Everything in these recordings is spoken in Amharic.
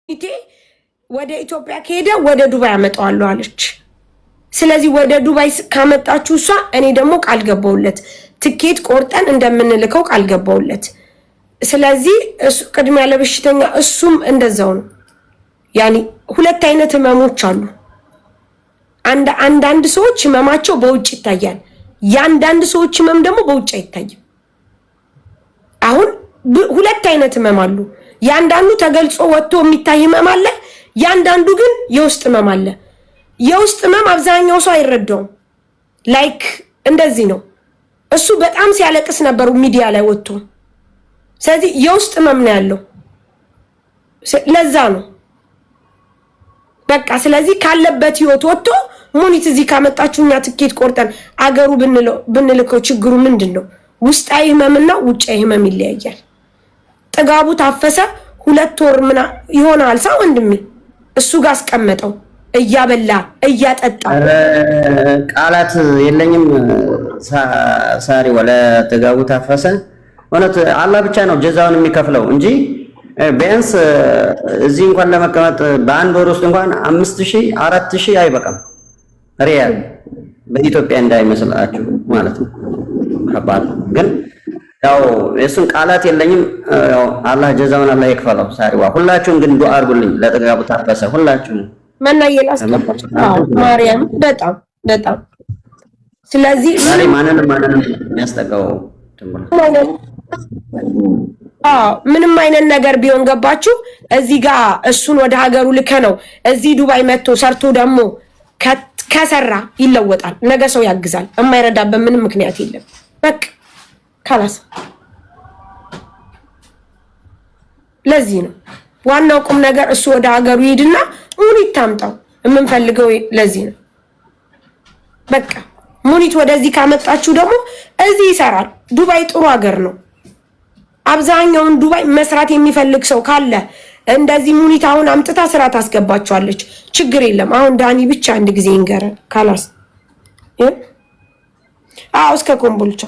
ኢቴ ወደ ኢትዮጵያ ከሄደ ወደ ዱባይ አመጣዋለሁ አለች። ስለዚህ ወደ ዱባይ ካመጣችሁ እሷ እኔ ደግሞ ቃል ገባውለት ትኬት ቆርጠን እንደምንልከው ቃል ገባውለት። ስለዚህ እሱ ቅድሚያ ለበሽተኛ እሱም እንደዛው ነው። ያኒ ሁለት አይነት ህመሞች አሉ። አንዳንድ ሰዎች ህመማቸው በውጭ ይታያል። ያንዳንድ ሰዎች ህመም ደግሞ በውጭ አይታይም። አሁን ሁለት አይነት ህመም አሉ። ያንዳንዱ ተገልጾ ወጥቶ የሚታይ ህመም አለ። ያንዳንዱ ግን የውስጥ ህመም አለ። የውስጥ ህመም አብዛኛው ሰው አይረዳውም። ላይክ እንደዚህ ነው። እሱ በጣም ሲያለቅስ ነበር ሚዲያ ላይ ወጥቶ። ስለዚህ የውስጥ ህመም ነው ያለው። ለዛ ነው በቃ። ስለዚህ ካለበት ህይወት ወጥቶ ሙኒት እዚህ ካመጣችሁኛ ትኬት ቆርጠን አገሩ ብንልከው ችግሩ ምንድነው? ውስጣዊ ህመምና ውጫዊ ህመም ይለያያል። ጥጋቡ ታፈሰ 2 ወር ምና ይሆናል ሰው ወንድሜ እሱ ጋር አስቀመጠው እያበላ እያጠጣ። ቃላት የለኝም ሳሪ ወለ ጥጋቡ ታፈሰ። እውነት አላህ ብቻ ነው ጀዛውን የሚከፍለው እንጂ ቢያንስ እዚህ እንኳን ለመቀመጥ በአንድ ወር ውስጥ እንኳን 5000 4000 አይበቃም ሪያል በኢትዮጵያ እንዳይመስላችሁ ማለት ነው። ከባድ ግን ያው እሱን ቃላት የለኝም። ያው አላህ ጀዛውን አላህ ይክፈለው። ሳሪዋ ሁላችሁም ግን ዱአ አድርጉልኝ ለጥጋቡ ታፈሰ ሁላችሁም መናየላስ ማርያም በጣም ስለዚህ ዛሬ ማንንም የሚያስጠጋው ምንም አይነት ነገር ቢሆን ገባችሁ። እዚህ ጋር እሱን ወደ ሀገሩ ልከ ነው እዚህ ዱባይ መጥቶ ሰርቶ ደግሞ ከሰራ ይለወጣል። ነገ ሰው ያግዛል። የማይረዳበት ምንም ምክንያት የለም። በቃ ካላስ ለዚህ ነው ዋናው ቁም ነገር እሱ ወደ ሀገሩ ይሄድና ሙኒት ታምጣው የምንፈልገው ለዚህ ነው። በቃ ሙኒት ወደዚህ ካመጣችሁ ደግሞ እዚህ ይሰራል። ዱባይ ጥሩ ሀገር ነው። አብዛኛውን ዱባይ መስራት የሚፈልግ ሰው ካለ እንደዚህ ሙኒት አሁን አምጥታ ስራ ታስገባቸዋለች። ችግር የለም። አሁን ዳኒ ብቻ አንድ ጊዜ ይንገረን ካላስ እስከ ኮምቦልቻ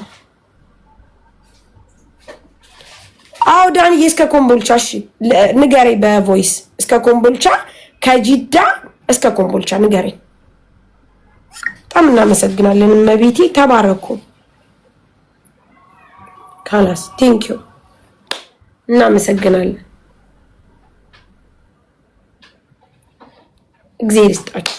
ዳኒ እስከ ኮምቦልቻ እሺ ንገረኝ በቮይስ እስከ ኮምቦልቻ ከጂዳ እስከ ኮምቦልቻ ንገረኝ። በጣም እናመሰግናለን። መቤቴ ተባረኩ። ካላስ ቴንክ ዩ እናመሰግናለን። እግዚአብሔር ይስጣችሁ።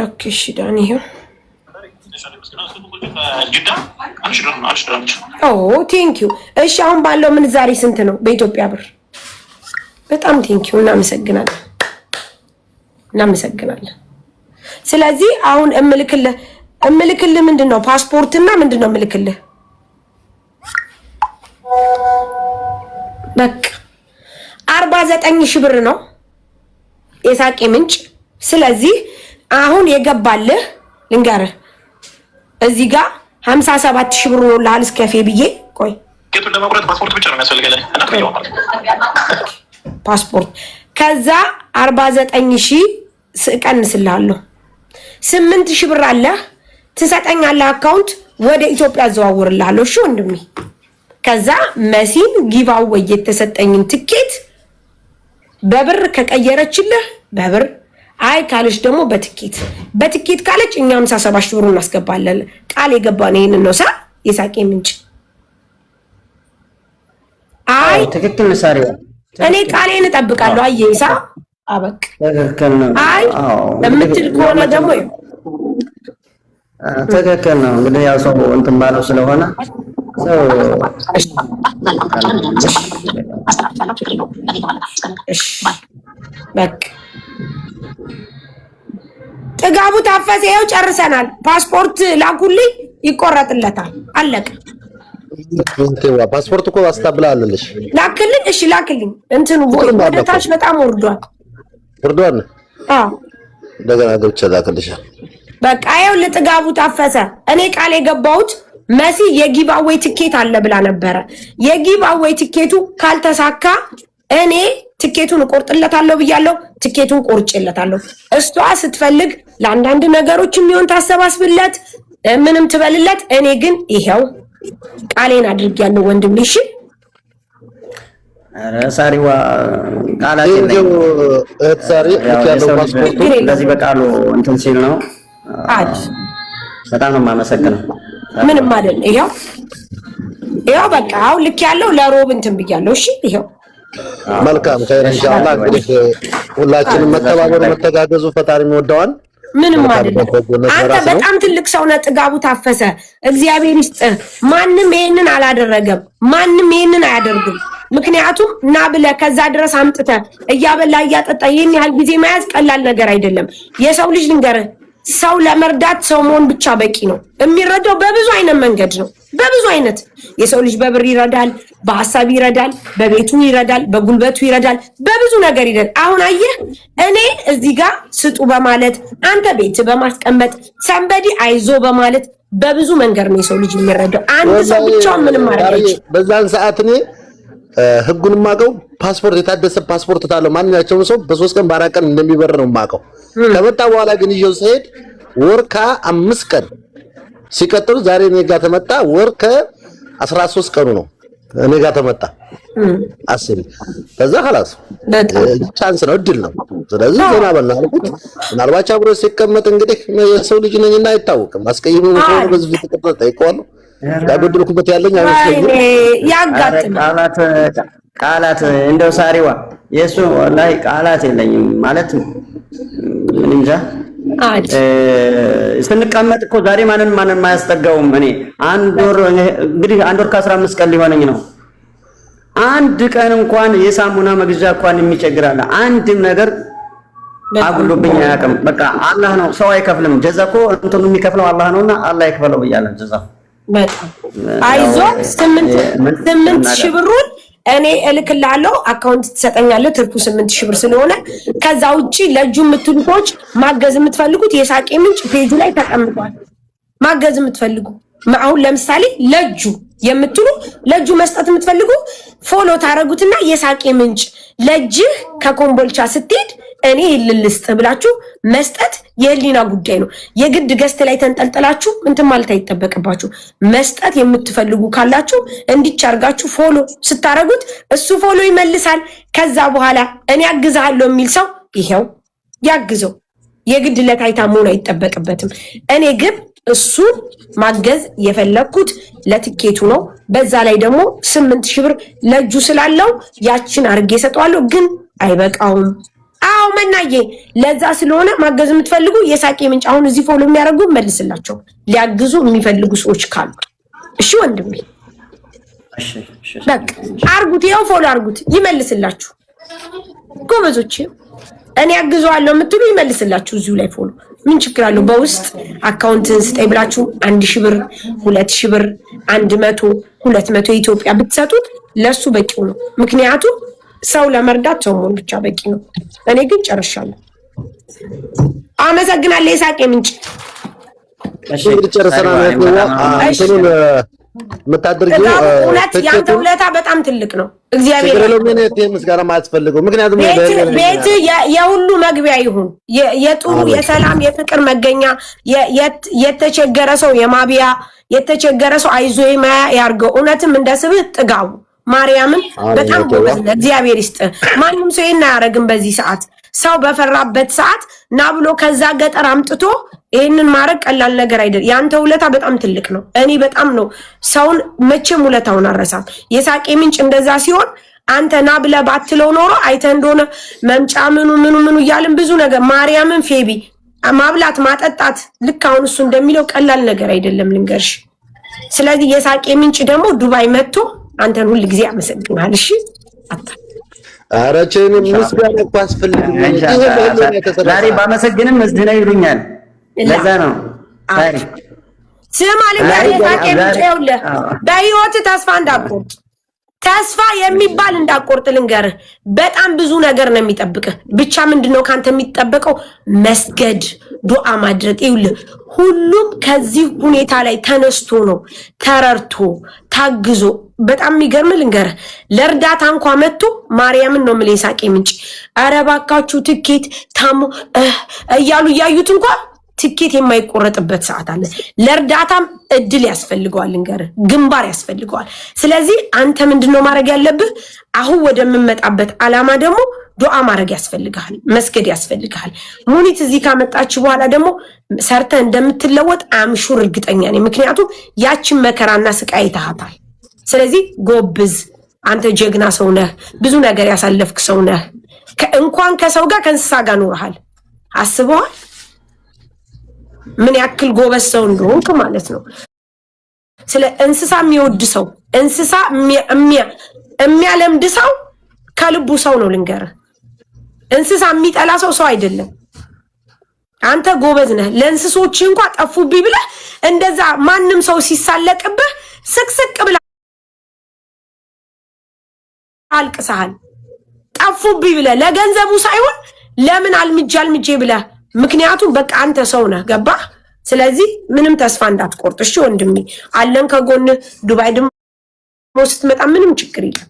ኦኬ እሺ ዳኒ ይሁን። ቴንክ ዩ እሺ አሁን ባለው ምንዛሬ ስንት ነው በኢትዮጵያ ብር? በጣም ቴንክ ዩ እናመሰግናለን። ስለዚህ አሁን እምልክልህ ምንድነው ፓስፖርትና ምንድነው እምልክልህ? በቃ 49000 ብር ነው የሳቄ ምንጭ። ስለዚህ አሁን የገባልህ ልንገርህ እዚህ ጋር 57000 ብር ነው ለሐልስ ከፌ ብዬ ቆይ ጌቱን ለማቁረጥ ፓስፖርት ብቻ ነው የሚያስፈልገው ፓስፖርት ከዛ 49000 እቀንስልሃለሁ። 8000 ብር አለ ትሰጠኛለህ አካውንት ወደ ኢትዮጵያ አዘዋውርልሃለሁ። እሺ ወንድሜ ከዛ መሲን ጊቫዌይ የተሰጠኝን ትኬት በብር ከቀየረችልህ በብር አይ ካለች ደግሞ በትኬት ካለች እኛ 57000 ብር እናስገባለን። ቃል የገባን ይሄንን ነው የሳቄ ምንጭ። አይ ትክክል ነው ሳሪዋ እኔ ቃሌን እጠብቃለሁ። አየይሳ አበቅ ትክክል ነው። አይ ለምትል ከሆነ ደግሞ ትክክል ነው። እንግዲህ ያው ሰው እንትን ባለው ስለሆነ ሰው በቃ ጥጋቡ ታፈሰ። ይኸው ጨርሰናል። ፓስፖርት ላኩልኝ ይቆረጥለታል። አለቀ። ፓስፖርት እኮ አስታብላለሽ ላክልኝ። እሺ ላክልኝ። እንትኑ ወደ ታች በጣም ወርዷል። እንደገና ገብቼ ላክልሻል። በቃ ይኸው ለጥጋቡ ታፈሰ እኔ ቃል የገባሁት መሲ የጊቫዌይ ትኬት አለ ብላ ነበረ። የጊቫዌይ ትኬቱ ካልተሳካ እኔ ትኬቱን ቆርጥለታለሁ ብያለሁ። ትኬቱን ቆርጬለታለሁ። እሷ ስትፈልግ ለአንዳንድ ነገሮች የሚሆን ታሰባስብለት ምንም ትበልለት። እኔ ግን ይሄው ቃሌን አድርጌያለሁ ወንድሜ። እሺ ኧረ ሳሪዋ ቃላት የለኝም። ሳሪ ያለው ፓስፖርት እንደዚህ በቃሉ እንትን ሲል ነው። በጣም ነው የማመሰግነው። ምንም አይደል። ይኸው በቃ አሁን ልክ ያለው ለሮብ እንትን ብያለሁ። እሺ ይኸው መልካም ኢንሻአላህ። እንግዲህ ሁላችንም መተባበሩ መተጋገዙ ፈጣሪ የሚወደዋል። ምንም አይደለም። አንተ በጣም ትልቅ ሰው ነህ። ጥጋቡ ታፈሰ እግዚአብሔር ይስጥ። ማንም ይሄንን አላደረገም። ማንም ይሄንን አያደርግም። ምክንያቱም እና ብለህ ከዛ ድረስ አምጥተህ እያበላ እያጠጣ ይሄን ያህል ጊዜ መያዝ ቀላል ነገር አይደለም። የሰው ልጅ ልንገርህ፣ ሰው ለመርዳት ሰው መሆን ብቻ በቂ ነው። የሚረዳው በብዙ አይነት መንገድ ነው። በብዙ አይነት የሰው ልጅ በብር ይረዳል፣ በሐሳብ ይረዳል፣ በቤቱ ይረዳል፣ በጉልበቱ ይረዳል፣ በብዙ ነገር ይረዳል። አሁን አየህ እኔ እዚህ ጋር ስጡ በማለት አንተ ቤት በማስቀመጥ ሰንበዲ አይዞ በማለት በብዙ መንገድ ነው የሰው ልጅ የሚረዳው። አንድ ሰው ብቻውን ምንም ማድረግ አይችልም። በዛን ሰዓት እኔ ህጉን ማቀው ፓስፖርት የታደሰ ፓስፖርት ታለው ማንኛቸውም ሰው በ3 ቀን በ4 ቀን እንደሚበር ነው ማቀው። ከመጣ በኋላ ግን ይዤው ሲሄድ ወር ከ5 ቀን ሲቀጥሉ ዛሬ እኔ ጋር ተመጣ ወር ከ13 ቀኑ ነው እኔ ጋር ተመጣ። አስቢ ከዛ خلاص ቻንስ ነው እድል ነው። ስለዚህ ዘና በላልኩት ምናልባት አብሮ ሲቀመጥ እንግዲህ የሰው ልጅ ነኝና አይታወቅም። አስቀይሙ ነው በዚህ ተቀጥታ ይቆያለሁ ያጎድልኩበት ያለኝ አይመስልም። ያጋጥማል ቃላት እንደው ሳሪዋ የሱ ላይ ቃላት የለኝም ማለት ምን እንጃ። ስንቀመጥ እኮ ዛሬ ማንንም ማያስጠጋውም። እኔ አንድ ወር ከ15 ቀን ሊሆነኝ ነው። አንድ ቀን እንኳን የሳሙና መግዣ እንኳን የሚቸግራል አንድም ነገር አጉሎብኝ አያውቅም። በቃ አላህ ነው፣ ሰው አይከፍልም። ጀዛ እኮ እንትኑ የሚከፍለው አላህ ነውና አላህ ይከፍለው ብያለሁ። ጀዛ በጣም አይዞ 8,000 ብሩን እኔ እልክልሃለሁ፣ አካውንት ትሰጠኛለህ። ትርፉ 8,000 ብር ስለሆነ ከዛ ውጪ ለጁ የምትልኮች ማገዝ የምትፈልጉት የሳቄ ምንጭ ፔጁ ላይ ተቀምጧል። ማገዝ የምትፈልጉ አሁን ለምሳሌ ለጁ የምትሉ ለጁ መስጠት የምትፈልጉ ፎሎ ታረጉትና የሳቄ ምንጭ ለጅህ ከኮምቦልቻ ስትሄድ እኔ ልልስጥ ብላችሁ መስጠት የህሊና ጉዳይ ነው። የግድ ገስት ላይ ተንጠልጥላችሁ እንትን ማለት አይጠበቅባችሁ። መስጠት የምትፈልጉ ካላችሁ እንዲቻርጋችሁ ፎሎ ስታረጉት እሱ ፎሎ ይመልሳል። ከዛ በኋላ እኔ አግዛለሁ የሚል ሰው ይሄው ያግዘው። የግድ ለታይታ መሆን አይጠበቅበትም። እኔ ግን እሱን ማገዝ የፈለኩት ለትኬቱ ነው። በዛ ላይ ደግሞ 8,000 ብር ለጁ ስላለው ያችን አርጌ ሰጠዋለሁ። ግን አይበቃውም። አው መናዬ ለዛ ስለሆነ ማገዝ የምትፈልጉ የሳቄ ምንጭ አሁን እዚህ ፎሎ የሚያደርጉ መልስላቸው ሊያግዙ የሚፈልጉ ሰዎች ካሉ እሺ ወንድሜ በቃ አርጉት። ያው ፎሎ አርጉት ይመልስላችሁ። ጎበዞች እኔ አግዘዋለሁ የምትሉ ይመልስላችሁ እዚሁ ላይ ፎሎ። ምን ችግር አለው? በውስጥ አካውንትን ስጠይ ብላችሁ 1,000 ብር 2,000 ብር 100 200 የኢትዮጵያ ብትሰጡት ለሱ በቂው ነው። ምክንያቱም ሰው ለመርዳት ሰው መሆን ብቻ በቂ ነው። እኔ ግን ጨርሻለሁ። አመሰግናለሁ የሳቄ ምንጭ። እሺ ጨርሰናል። እንትኑን የምታደርጊው ያንተ ውለታ በጣም ትልቅ ነው። እግዚአብሔር ለምንት ምስጋና ማያስፈልገው ምክንያቱም ቤት የሁሉ መግቢያ ይሁን የጥሩ የሰላም የፍቅር መገኛ የተቸገረ ሰው የማቢያ የተቸገረ ሰው አይዞ የማያ ያርገው። እውነትም እንደስብህ ጥጋቡ ማርያምን በጣም ጎበዝ ነው። እግዚአብሔር ይስጥ። ማንም ሰው ይሄን አያረግም። በዚህ ሰዓት ሰው በፈራበት ሰዓት ና ብሎ ከዛ ገጠር አምጥቶ ይሄንን ማረግ ቀላል ነገር አይደል። ያንተ ውለታ በጣም ትልቅ ነው። እኔ በጣም ነው ሰውን መቼም ውለታውን አረሳም። የሳቄ ምንጭ እንደዛ ሲሆን አንተ ና ብለህ ባትለው ኖሮ አይተ እንደሆነ መምጫ ምኑ እያልን ብዙ ነገር ማርያምን ፌቢ ማብላት ማጠጣት ልክ አሁን እሱ እንደሚለው ቀላል ነገር አይደለም ልንገርሽ። ስለዚህ የሳቄ ምንጭ ደግሞ ዱባይ መጥቶ አንተን ሁሉ ጊዜ አመሰግናለሁ። እሺ አራቸን ምስጋና እኮ አስፈልግም። ዛሬ ባመሰግንም እዚህ ነው ይሉኛል። ለዛ ነው ታሪ ስማልኝ የሳቄ ምንጭ ይኸውልህ በህይወት ተስፋ እንዳትቆርጥ። ተስፋ የሚባል እንዳትቆርጥ ልንገርህ። በጣም ብዙ ነገር ነው የሚጠብቅህ። ብቻ ምንድነው ካንተ የሚጠበቀው? መስገድ፣ ዱዓ ማድረግ። ይኸውልህ ሁሉም ከዚህ ሁኔታ ላይ ተነስቶ ነው ተረርቶ ታግዞ። በጣም የሚገርም ልንገርህ ለእርዳታ እንኳን መጥቶ ማርያምን ነው የምልህ የሳቄ ምንጭ ኧረ እባካችሁ ትኬት ታሞ እያሉ እያዩት እንኳን ትኬት የማይቆረጥበት ሰዓት አለ። ለእርዳታም እድል ያስፈልገዋል፣ እንገር ግንባር ያስፈልገዋል። ስለዚህ አንተ ምንድነው ማድረግ ያለብህ? አሁን ወደምመጣበት አላማ ደግሞ ዱዓ ማድረግ ያስፈልጋል፣ መስገድ ያስፈልጋል። ሙኒት እዚህ ካመጣች በኋላ ደግሞ ሰርተ እንደምትለወጥ አምሹር እርግጠኛ ነኝ። ምክንያቱም ያችን መከራና ስቃይ ታሃታል። ስለዚህ ጎብዝ፣ አንተ ጀግና ሰው ነህ፣ ብዙ ነገር ያሳለፍክ ሰው ነህ። እንኳን ከሰው ጋር ከእንስሳ ጋር ኖርሃል። አስበዋል ምን ያክል ጎበዝ ሰው እንደሆንክ ማለት ነው። ስለ እንስሳ የሚወድ ሰው እንስሳ የሚያለምድ ሰው ከልቡ ሰው ነው ልንገርህ። እንስሳ የሚጠላ ሰው አይደለም። አንተ ጎበዝ ነህ። ለእንስሶች እንኳን ጠፉብኝ ብለህ እንደዛ ማንም ሰው ሲሳለቅብህ ስቅስቅ ብለህ አልቅሰሃል። ጠፉብኝ ብለህ ለገንዘቡ ሳይሆን ለምን አልምጄ ብለህ ምክንያቱም በቃ አንተ ሰው ነህ። ገባህ? ስለዚህ ምንም ተስፋ እንዳትቆርጥ እሺ ወንድሜ፣ አለን ከጎን። ዱባይ ደግሞ ስትመጣ ምንም ችግር የለም።